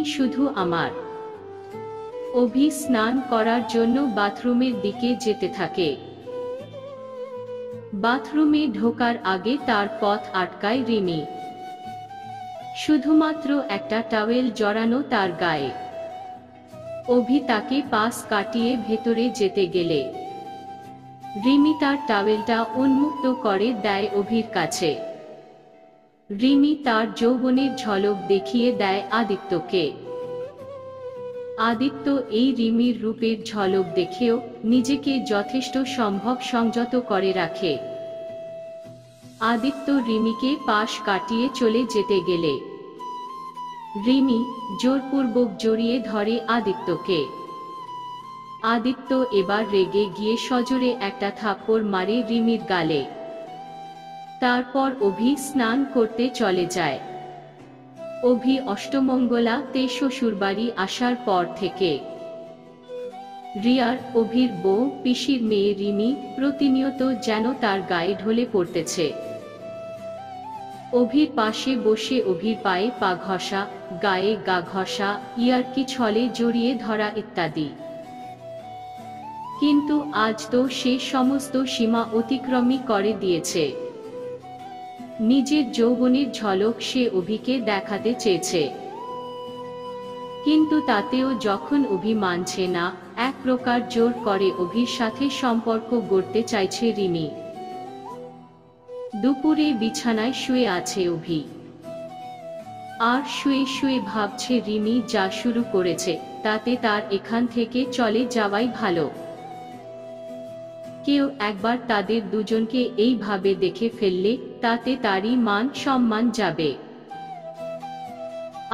তুমি শুধু আমার। অভি স্নান করার জন্য বাথরুমের দিকে যেতে থাকে। বাথরুমে ঢোকার আগে তার পথ আটকায় রিমি। শুধুমাত্র একটা টাওয়েল জড়ানো তার গায়ে। অভি তাকে পাশ কাটিয়ে ভেতরে যেতে গেলে রিমি তার টাওয়েলটা উন্মুক্ত করে দেয় অভির কাছে। রিমি তার যৌবনের ঝলক দেখিয়ে দেয় আদিত্যকে। আদিত্য এই রিমির রূপের ঝলক দেখেও নিজেকে যথেষ্ট সম্ভব সংযত করে রাখে। আদিত্য রিমিকে পাশ কাটিয়ে চলে যেতে গেলে রিমি জোরপূর্বক জড়িয়ে ধরে আদিত্যকে। আদিত্য এবার রেগে গিয়ে সজোরে একটা থাপ্পড় মারে রিমির গালে। তারপর অভি স্নান করতে চলে যায়। অভি অষ্টমঙ্গলাতে শ্বশুরবাড়ি আসার পর থেকে রিয়ার, অভির বউ, পিসির মেয়ে রিমি প্রতিনিয়ত যেন তার গায়ে ঢলে পড়তেছে। অভির পাশে বসে অভির পায়ে পা ঘষা, গায়ে গা ঘষা, ইয়ার্কি ছলে জড়িয়ে ধরা ইত্যাদি। কিন্তু আজ তো সে সমস্ত সীমা অতিক্রমই করে দিয়েছে। নিজের যৌবনের ঝলক সে অভিকে দেখাতে চেয়েছে, কিন্তু তাতেও যখন অভি মানছে না, এক প্রকার জোর করে অভির সাথে সম্পর্ক গড়তে চাইছে রিমি। দুপুরে বিছানায় শুয়ে আছে অভি, আর শুয়ে শুয়ে ভাবছে রিমি যা শুরু করেছে তাতে তার এখান থেকে চলে যাওয়াই ভালো। কেউ একবার তাদের দুজনকে এইভাবে দেখে ফেললে তাতে তারই মান সম্মান যাবে।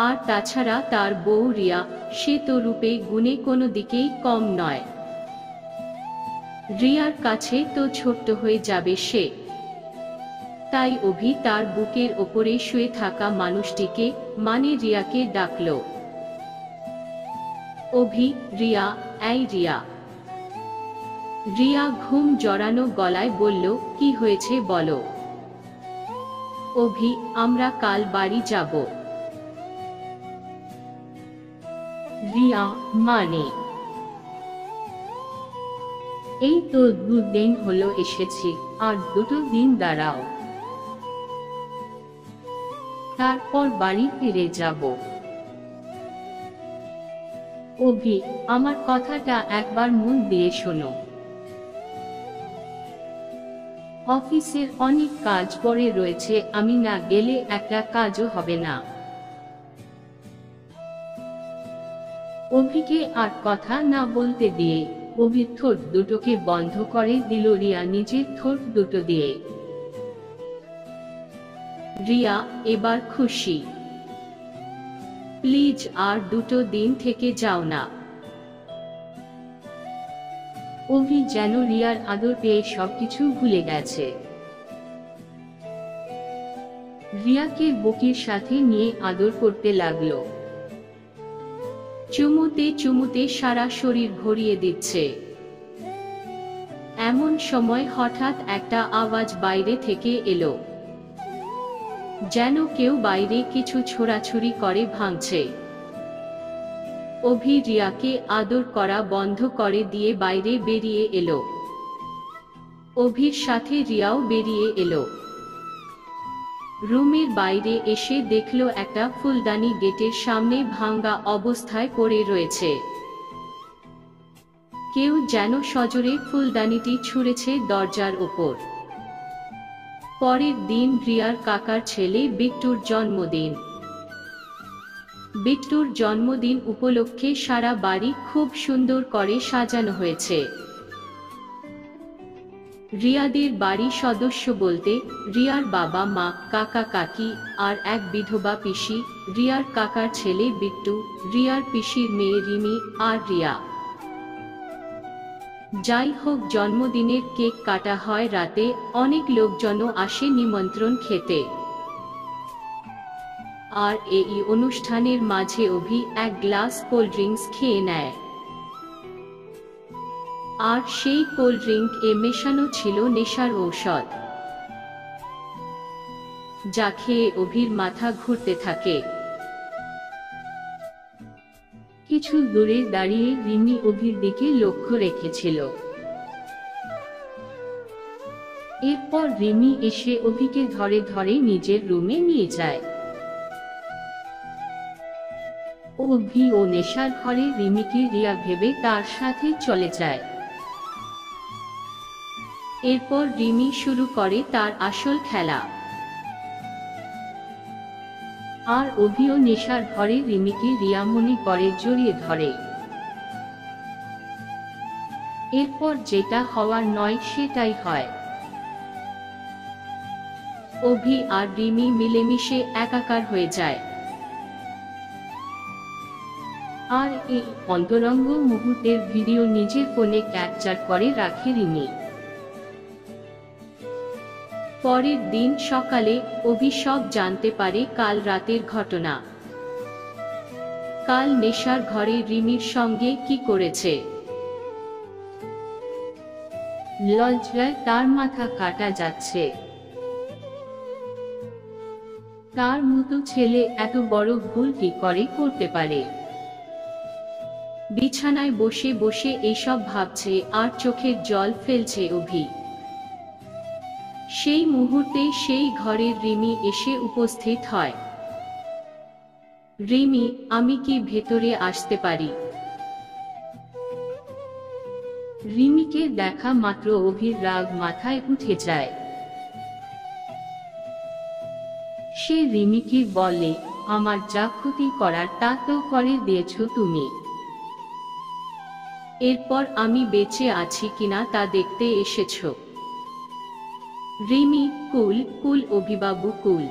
আর তাছাড়া তার বউ রিয়া, সে তো রূপে গুণে কোনো দিকেই কম নয়। রিয়ার কাছে তো ছোট্ট হয়ে যাবে সে। তাই অভি তার বুকের ওপরে শুয়ে থাকা মানুষটিকে মানে রিয়াকে ডাকল। অভি, রিয়া, এই রিয়া। রিয়া ঘুম জড়ানো গলায় বলল, কি হয়েছে বলো। অভি, আমরা কাল বাড়ি যাব। রিয়া, মানে? এই তো 2 দিন হলো এসেছি, আর 2 দিন দাঁড়াও, তারপর বাড়ি ফিরে যাব। অভি, আমার কথাটা একবার মন দিয়ে শোনো। অফিসের অনেক কাজ পড়ে রয়েছে, আমি না গেলে একটা কাজও হবে না। অভিকে আর কথা না বলতে দিয়ে অভির ঠোঁট দুটোকে বন্ধ করে দিল রিয়া নিজের ঠোঁট দুটো দিয়ে। রিয়া এবার খুশি। প্লিজ আর 2 দিন থেকে যাও না। অভি যেন রিয়ার আদর পেয়ে সবকিছু ভুলে গেছে। রিয়াকে বুকের সাথে নিয়ে আদর করতে লাগলো। চুমুতে চুমুতে সারা শরীর ভরিয়ে দিচ্ছে। এমন সময় হঠাৎ একটা আওয়াজ বাইরে থেকে এলো, যেন কেউ বাইরে কিছু ছোড়াছুড়ি করে ভাঙছে। অভি রিয়াকে আদর করা বন্ধ করে দিয়ে বাইরে বেরিয়ে এলো। অভির সাথে রিয়াও বেরিয়ে এলো। রুমের বাইরে এসে দেখলো একটা ফুলদানি গেটের সামনে ভাঙা অবস্থায় পড়ে রয়েছে। কেউ যেন সজোরে ফুলদানিটি ছুঁড়েছে দরজার ওপর। পরের দিন রিয়ার কাকার ছেলে বিট্টুর জন্মদিন। বিট্টুর জন্মদিন উপলক্ষে সারা বাড়ি খুব সুন্দর করে সাজানো হয়েছে। রিয়াদের বাড়ি সদস্য বলতে রিয়ার বাবা মা, কাকা কাকি, আর এক বিধবা পিসি, রিয়ার কাকার ছেলে বিট্টু, রিয়ার পিসির মেয়ে রিমি, আর রিয়া। যাই হোক, জন্মদিনের কেক কাটা হয় রাতে। অনেক লোকজনও আসে নিমন্ত্রণ খেতে। আর এই অনুষ্ঠানের মাঝে অভি এক গ্লাস কোল্ড ড্রিঙ্কস খেয়ে নেয়। আর সেই কোল্ড ড্রিঙ্ক এ মেশানো ছিল নেশার ঔষধ, যা খেয়ে অভির মাথা ঘুরতে থাকে। কিছু দূরে দাঁড়িয়ে রিমি অভির দিকে লক্ষ্য রেখেছিল। এরপর রিমি এসে অভিকে ধরে ধরে নিজের রুমে নিয়ে যায়। অভি ও নেশার ঘরে রিমিকে রিয়া ভেবে তার সাথে চলে যায়। এরপর রিমি শুরু করে তার আসল খেলা। আর অভিও নেশার ঘরে রিমিকে রিয়া মনে করে জড়িয়ে ধরে। এরপর যেটা হওয়ার নয় সেটাই হয়। অভি আর রিমি মিলেমিশে একাকার হয়ে যায়। আর এই অন্তরঙ্গ মুহূর্তের ভিডিও নিজের ফোনে ক্যাপচার করে রাখে রিমি। পরের দিন সকালে অভি সব জানতে পারে কাল রাতের ঘটনা। কাল নেশার ঘরে রিমির সঙ্গে কি করেছে। লজ্জায় তার মাথা কাটা যাচ্ছে। তার মতো ছেলে এত বড় ভুল কি করে করতে পারে। বিছানায় বসে বসে এসব ভাবছে আর চোখের জল ফেলছে অভি। সেই মুহূর্তে সেই ঘরের রিমি এসে উপস্থিত হয়। রিমি, আমি কি ভেতরে আসতে পারি? রিমিকে দেখা মাত্র অভির রাগ মাথায় উঠে যায়। সে রিমিকে বলে, আমার যা ক্ষতি করার তা তো করে দিয়েছ তুমি। এরপর আমি বেঁচে আছি কিনা তা দেখতে এসেছো। রিমি, কুল কুল অভিবাবু কুল।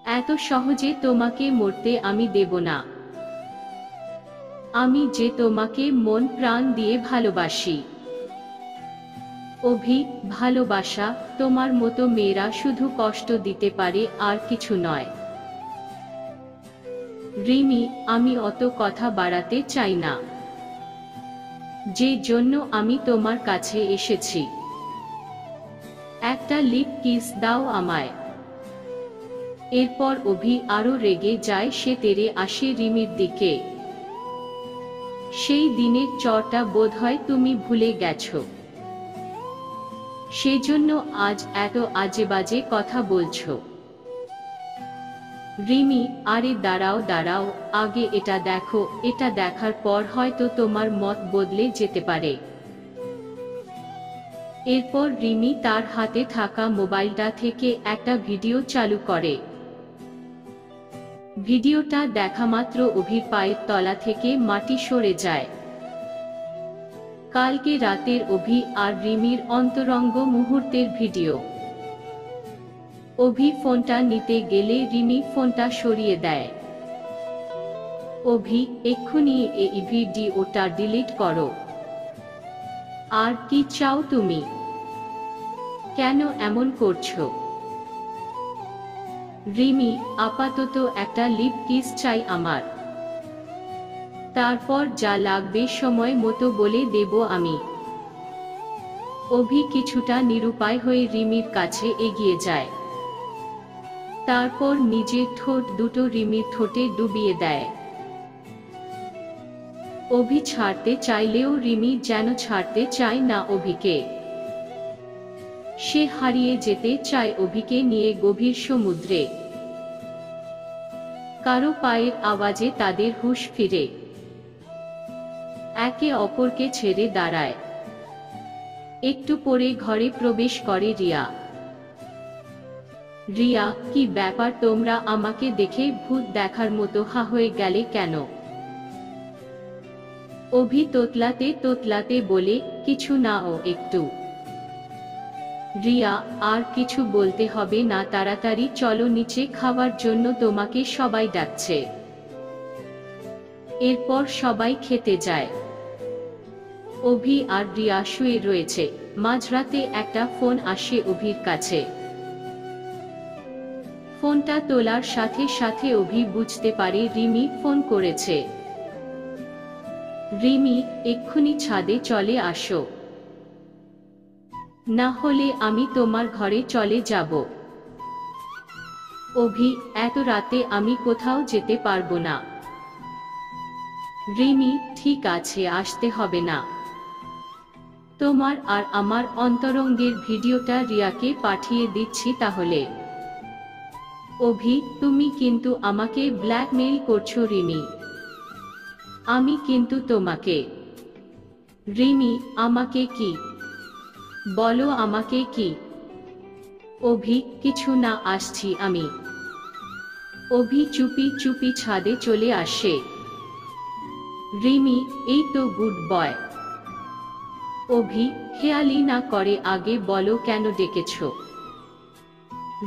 এত সহজে তোমাকে মরতে আমি দেব না। আমি যে তোমাকে মন প্রাণ দিয়ে ভালোবাসি। অভি, ভালোবাসা তোমার মতো মেয়েরা শুধু কষ্ট দিতে পারে আর কিছু নয়। রিমি, আমি অত কথা বাড়াতে চাই না। যে জন্য আমি তোমার কাছে এসেছি। একটা লিপ কিস দাও আমায়। এরপর অভি আরো রেগে যায়। সে তেড়ে আসে রিমির দিকে। সেই দিনের চরটা বোধহয় তুমি ভুলে গেছো। সেজন্য আজ এত আজেবাজে কথা বলছো। রিমি, আরে দাঁড়াও দাঁড়াও, আগে এটা দেখো। এটা দেখার পর হয়তো তোমার মত বদলে যেতে পারে। এরপর রিমি তার হাতে থাকা মোবাইলটা থেকে একটা ভিডিও চালু করে। ভিডিওটা দেখা মাত্র অভির পায়ের তলা থেকে মাটি সরে যায়। কালকে রাতের অভি আর রিমির অন্তরঙ্গ মুহূর্তের ভিডিও। অভি ফোনটা নিতে গেলে রিমি ফোনটা সরিয়ে দেয়। অভি, এক্ষুনি এই ভিডিওটা ডিলিট করো। আর কি চাও তুমি? কেন এমন করছো? রিমি, আপাতত একটা লিপ কিস চাই আমার। তারপর যা লাগবে সময় মতো বলে দেব আমি। অভি কিছুটা নিরুপায় হয়ে রিমির কাছে এগিয়ে যায়। তারপর নিজের ঠোঁট দুটো রিমির ঠোঁটে ডুবিয়ে দেয়। অভি ছাড়তে চাইলেও রিমি যেন ছাড়তে চায় না অভিকে। সে হারিয়ে যেতে চায় অভিকে নিয়ে গভীর সমুদ্রে। কারো পায়ের আওয়াজে তাদের হুঁশ ফিরে। একে অপরকে ছেড়ে দাঁড়ায়। একটু পরে ঘরে প্রবেশ করে রিয়া। রিয়া, কি ব্যাপার, তোমরা আমাকে দেখে ভূত দেখার মতো হা হয়ে গেলে কেন? অভি তোতলাতে তোতলাতে বলে, কিছু না, ও একটু। রিয়া, আর কিছু বলতে হবে না, তাড়াতাড়ি চলো নিচে, খাওয়ার জন্য তোমাকে সবাই ডাকছে। এরপর সবাই খেতে যায়। অভি আর রিয়া শুয়ে রয়েছে। মাঝরাতে একটা ফোন আসে অভির কাছে। ফোনটা তোলার সাথে সাথে অভি বুঝতে পারে রিমি ফোন করেছে। রিমি, এক্ষুনি ছাদে চলে আসো, না হলে আমি তোমার ঘরে চলে যাব। অভি, এত রাতে আমি কোথাও যেতে পারবো না। রিমি, ঠিক আছে, আসতে হবে না। তোমার আর আমার অন্তরঙ্গের ভিডিওটা রিয়াকে পাঠিয়ে দিচ্ছি তাহলে। অভি, তুমি কিন্তু আমাকে ব্ল্যাকমেইল করছো রিমি। আমি কিন্তু তোমাকে। রিমি, আমাকে কি? বলো আমাকে কি? অভি, কিছু না, আসছি আমি। অভি চুপি চুপি ছাদে চলে আসে। রিমি, এই তো গুড বয়। অভি, হেয়ালি না করে আগে বলো কেন ডেকেছ?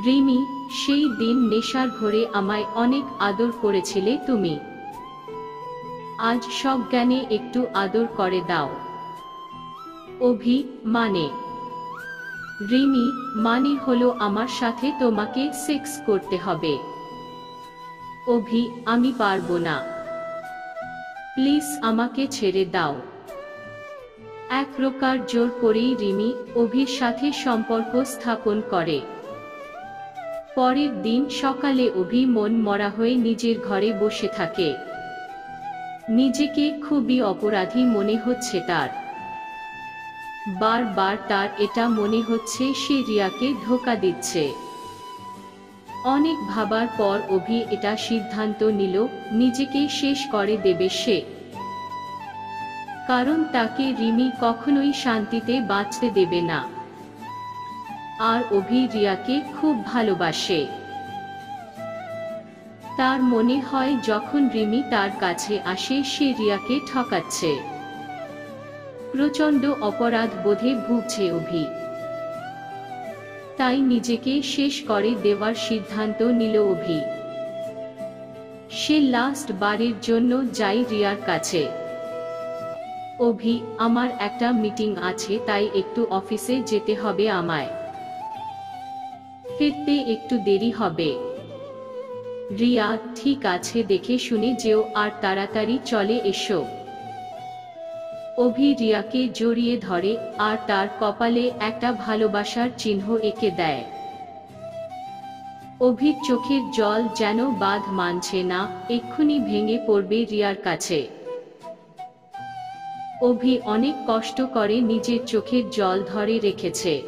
রিমি, সেই দিন নেশার ঘরে আমায় অনেক আদর করেছিলে তুমি। আজ সজ্ঞানে একটু আদর করে দাও। অভি, মানে? রিমি, মানে হলো আমার সাথে তোমাকে সেক্স করতে হবে। অভি, আমি পারবো না, প্লিজ আমাকে ছেড়ে দাও। এক প্রকার জোর করেই রিমি অভির সাথে সম্পর্ক স্থাপন করে। পরের দিন সকালে অভি মন মরা হয়ে নিজের ঘরে বসে থাকে। নিজেকে খুবই অপরাধী মনে হচ্ছে তার। বারবার তার এটা মনে হচ্ছে সে রিয়াকে ধোঁকা দিচ্ছে। অনেক ভাবার পর অভি এটা সিদ্ধান্ত নিল, নিজেকে শেষ করে দেবে সে। কারণ তাকে রিমি কখনোই শান্তিতে বাঁচতে দেবে না। আর অভি রিয়াকে খুব ভালোবাসে। তার মনে হয় যখন রিমি তার কাছে আসে সে রিয়াকে ঠকাচ্ছে। প্রচণ্ড অপরাধ বোধে ভুগছে অভি। তাই নিজেকে শেষ করে দেওয়ার সিদ্ধান্ত নিল অভি। সে লাস্ট বারের জন্য যায় রিয়ার কাছে। অভি, আমার একটা মিটিং আছে, তাই একটু অফিসে যেতে হবে আমায়। ফিরতে একটু দেরি হবে। রিয়া, ঠিক আছে, দেখে শুনে যেও আর তাড়াতাড়ি চলে এসো। অভি রিয়াকে জড়িয়ে ধরে আর তার কপালে একটা ভালোবাসার চিহ্ন এঁকে দেয়। অভির চোখের জল যেন বাঁধ মানছে না, এক্ষুনি ভেঙে পড়বে রিয়ার কাছে। অভি অনেক কষ্ট করে নিজের চোখের জল ধরে রেখেছে।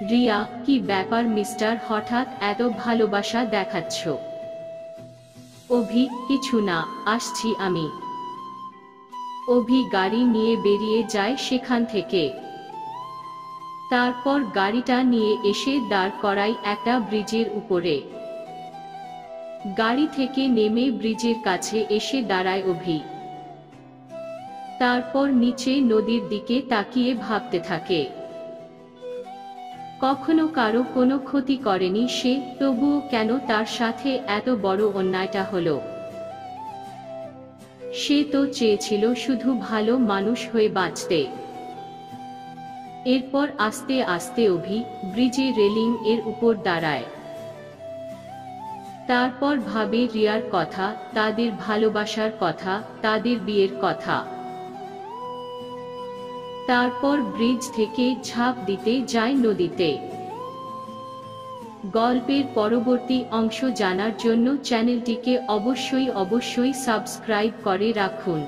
রিয়া, কি ব্যাপার মিস্টার, হঠাৎ এত ভালোবাসা দেখাচ্ছ? অভি, কিছু না, আসছি আমি। অভি গাড়ি নিয়ে বেরিয়ে যায় সেখান থেকে। তারপর গাড়িটা নিয়ে এসে দাঁড় করায় একটা ব্রিজের উপরে। গাড়ি থেকে নেমে ব্রিজের কাছে এসে দাঁড়ায় অভি। তারপর নিচে নদীর দিকে তাকিয়ে ভাবতে থাকে। কখনো কারো কোনো ক্ষতি করেনি সে, তবুও কেন তার সাথে এত বড় অন্যায়টা হলো? সে তো চেয়েছিল শুধু ভালো মানুষ হয়ে বাঁচতে। এরপর আস্তে আস্তে অভি ব্রিজে রেলিং এর উপর দাঁড়ায়। তারপর ভাবে রিয়ার কথা, তাদের ভালোবাসার কথা, তাদের বিয়ের কথা। তারপর ব্রিজ থেকে ঝাঁপ দিতে যায় নদীতে। গল্পের পরবর্তী অংশ জানার জন্য চ্যানেলটিকে অবশ্যই সাবস্ক্রাইব করে রাখুন।